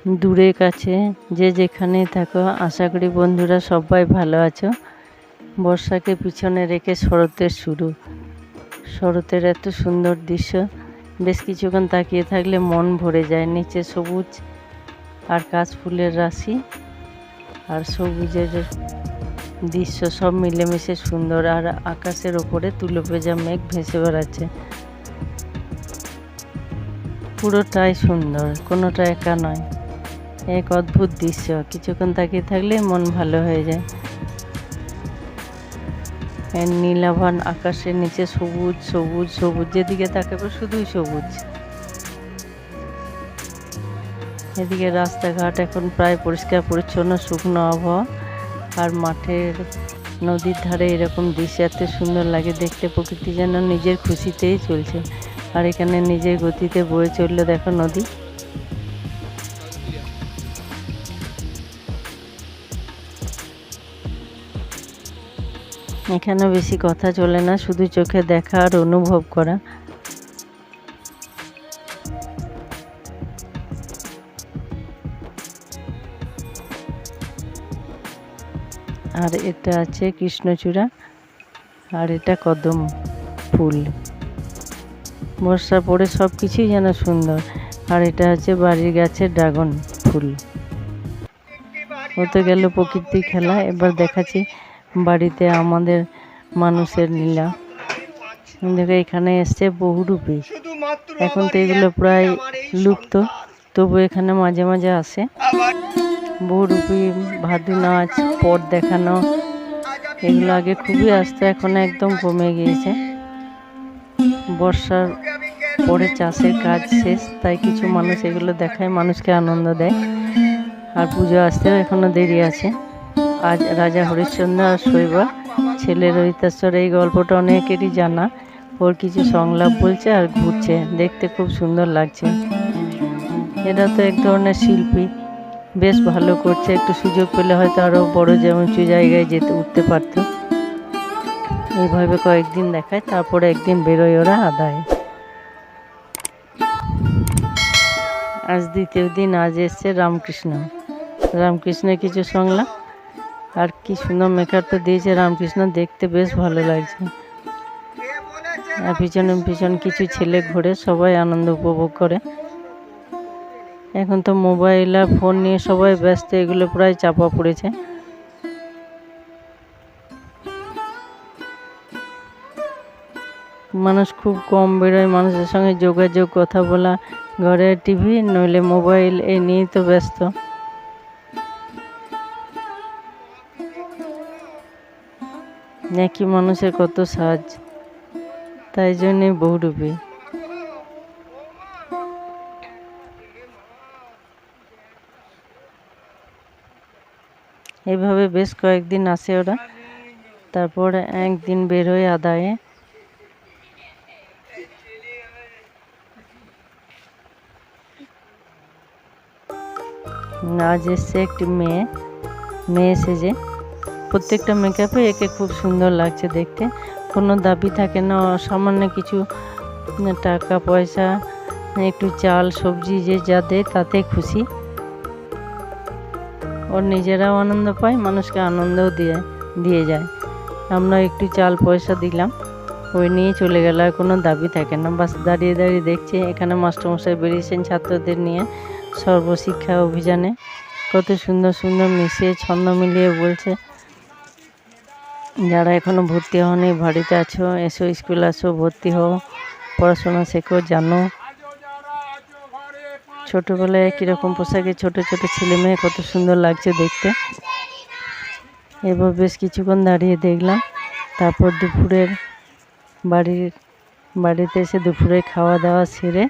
দূরে কাছে যে যেখানে থাকো, আশা করি বন্ধুরা সবাই ভালো আছো। বর্ষাকে পিছনে রেখে শরতের শুরু। শরতের এত সুন্দর দৃশ্য, বেশ কিছুক্ষণ তাকিয়ে থাকলে মন ভরে যায়। নিচে সবুজ আর কাশফুলের রাশি আর সবুজের দৃশ্য সব মিলেমিশে সুন্দর। আর আকাশের ওপরে তুলো ভেজা মেঘ ভেসে বেড়াচ্ছে। পুরোটাই সুন্দর, কোনোটা একা নয়। এক অদ্ভুত দৃশ্য, কিছুক্ষণ তাকিয়ে থাকলে মন ভালো হয়ে যায়। নীলাভান আকাশের নিচে সবুজ সবুজ সবুজ, যেদিকে তাকাবে শুধুই সবুজ। এদিকে রাস্তাঘাট এখন প্রায় পরিষ্কার পরিচ্ছন্ন, শুকনো আবহাওয়া। আর মাঠের নদীর ধারে এরকম দৃশ্য এত সুন্দর লাগে দেখতে। প্রকৃতি যেন নিজের খুশিতেই চলছে। আর এখানে নিজের গতিতে বয়ে চললো দেখো নদী। এখানে বেশি কথা চলে না, শুধু চোখে দেখা আর অনুভব করা। আর এটা আছে কৃষ্ণচূড়া, আর এটা কদম ফুল। বর্ষা পড়ে সব কিছুই যেন সুন্দর। আর এটা হচ্ছে বাড়ির গাছের ড্রাগন ফুল। হতে গেল প্রকৃতির খেলা, এবার দেখাচ্ছি বাড়িতে আমাদের মানুষের লীলা। দেখো এখানে এসছে বহুরূপী। এখন তো এগুলো প্রায় লুপ্ত, তবু এখানে মাঝে মাঝে আসে। বহুরূপী, ভাদু নাচ, পট দেখানো, এগুলো আগে খুবই আসতো, এখন একদম কমে গিয়েছে। বর্ষার পরে চাষের কাজ শেষ, তাই কিছু মানুষ এগুলো দেখায়, মানুষকে আনন্দ দেয়। আর পুজো আসতেও এখনো দেরি আছে। আজ রাজা হরিশ্চন্দ্র আর শৈবা ছেলে রহিতাশ্বর, এই গল্পটা অনেকেরই জানা। ওর কিছু সংলাপ বলছে আর ঘুরছে, দেখতে খুব সুন্দর লাগছে। এরা তো এক ধরনের শিল্পী, বেশ ভালো করছে। একটু সুযোগ পেলে হয়তো আরও বড় উঁচু জায়গায় উঠতে পারতো। এইভাবে কয়েকদিন দেখায়, তারপরে একদিন বেরোয় ওরা আদায়। আজ দ্বিতীয় দিন, আজ এসছে রামকৃষ্ণের কিছু সংলাপ। আর কি সুন্দর মেকআপটা দিয়েছে রামকৃষ্ণ, দেখতে বেশ ভালো লাগছে। আর পিছন কিছু ছেলে ঘোরে, সবাই আনন্দ উপভোগ করে। এখন তো মোবাইল আর ফোন নিয়ে সবাই ব্যস্ত, এগুলো প্রায় চাপা পড়েছে। মানুষ খুব কম বেরোয়, মানুষের সঙ্গে যোগাযোগ, কথা বলা, ঘরে টিভি নইলে মোবাইল, এই নিয়েই তো ব্যস্ত। একই মানুষের কত সাজ, তাই জন্যে বহুরূপী। এভাবে বেশ কয়েকদিন আসে ওরা, তারপর একদিন বের হয়ে আদায়ে। আজ এসছে একটি মেয়ে সেজে। প্রত্যেকটা মেকআপে একে খুব সুন্দর লাগছে দেখতে। কোনো দাবি থাকে না, সামান্য কিছু টাকা পয়সা, একটু চাল সবজি যে যা দেয় তাতে খুশি। ওর নিজেরাও আনন্দ পায়, মানুষকে আনন্দও দিয়ে যায়। আমরা একটু চাল পয়সা দিলাম, ওই নিয়ে চলে গেল, আর কোনো দাবি থাকে না। বাস দাঁড়িয়ে দাঁড়িয়ে দেখছে। এখানে মাস্টারমশাই বেরিয়েছেন ছাত্রদের নিয়ে সর্বশিক্ষা অভিযানে। কত সুন্দর সুন্দর মিশিয়ে ছন্দ মিলিয়ে বলছে, যারা এখনো ভর্তি হওনি, বাড়িতে আছো, এসো, স্কুল আসো, ভর্তি হও, পড়াশোনা শেখো, জানো। ছোটোবেলায় কীরকম পোশাকে ছোট ছোট ছেলে মেয়ে, কত সুন্দর লাগছে দেখতে। এবার বেশ কিছুক্ষণ দাঁড়িয়ে দেখলাম। তারপর দুপুরের বাড়িতে এসে দুপুরে খাওয়া দাওয়া সেরে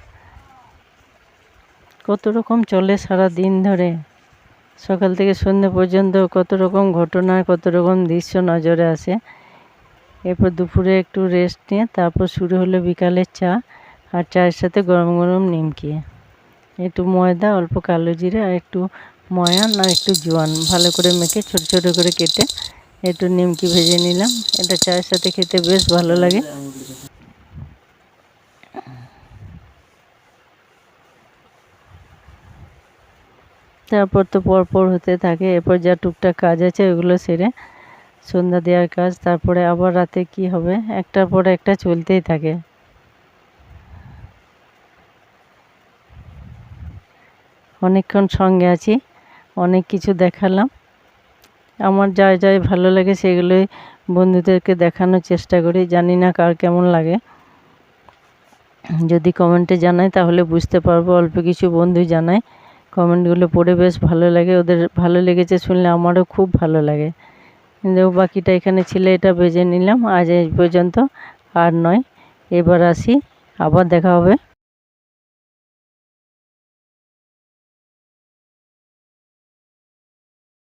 কত রকম চলে সারা দিন ধরে, সকাল থেকে সন্ধ্যে পর্যন্ত কত রকম ঘটনা, কত রকম দৃশ্য নজরে আসে। এরপর দুপুরে একটু রেস্ট নিয়ে তারপর শুরু হলো বিকালের চা। আর চায়ের সাথে গরম গরম নিমকি, একটু ময়দা, অল্প কালো জিরে, আর একটু ময়ান, আর একটু জোয়ান ভালো করে মেখে ছোট ছোট করে কেটে একটু নিমকি ভেজে নিলাম। এটা চায়ের সাথে খেতে বেশ ভালো লাগে। তারপর তো পরপর হতে থাকে, এরপর যা টুকটাক কাজ আছে ওগুলো সেরে সন্ধ্যা দেওয়ার কাজ, তারপরে আবার রাতে কি হবে একটার পর একটা চলতেই থাকে। অনেকক্ষণ সঙ্গে আছি, অনেক কিছু দেখালাম। আমার যা যা ভালো লাগে সেগুলোই বন্ধুদেরকে দেখানোর চেষ্টা করি, জানি না কার কেমন লাগে। যদি কমেন্টে জানায় তাহলে বুঝতে পারবো। অল্প কিছু বন্ধু জানায়, কমেন্টগুলো পড়ে বেশ ভালো লাগে, ওদের ভালো লেগেছে শুনলে আমারও খুব ভালো লাগে। কিন্তু বাকিটা এখানে ছিল, এটা বেজে নিলাম। আজ এই পর্যন্ত, আর নয়। এবার আসি, আবার দেখা হবে।